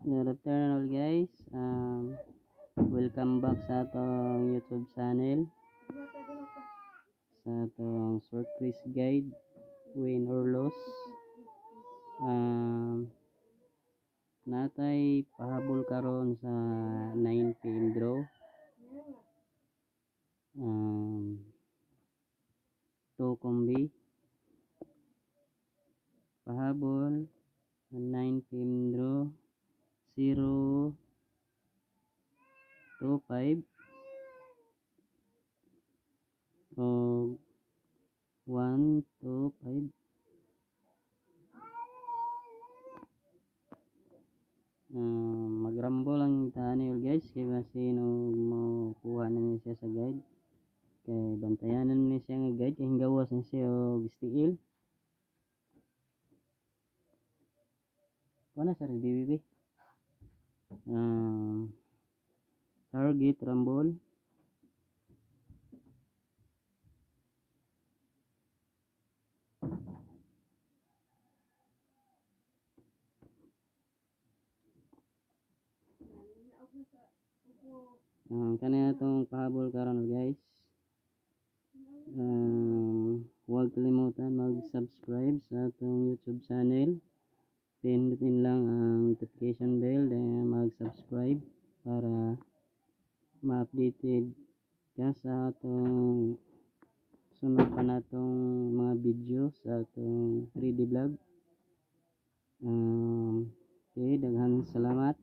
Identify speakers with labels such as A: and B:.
A: Good afternoon all guys. Welcome back sa atong YouTube channel sa atong short quiz guide, win or loss. Natay pahabol karon sa 9 PM draw. 2 kombi pahabol 9 PM draw 0 2 5 o 1 2 5. Magrambo lang tani guys kay sino mo kuha na niya siya sa guide, kay bantayanan ni siya nga guide kay hinggawas na siya og stiil kuha na sa BBB. Target rumble kanina itong pahabol karon guys. Huwag kalimutan mag-subscribe sa atong YouTube channel, pindutin lang ang notification bell then mag-subscribe para ma-updated ka sa atong sunod pa natong mga video sa atong 3D vlog. Okay, daghang salamat.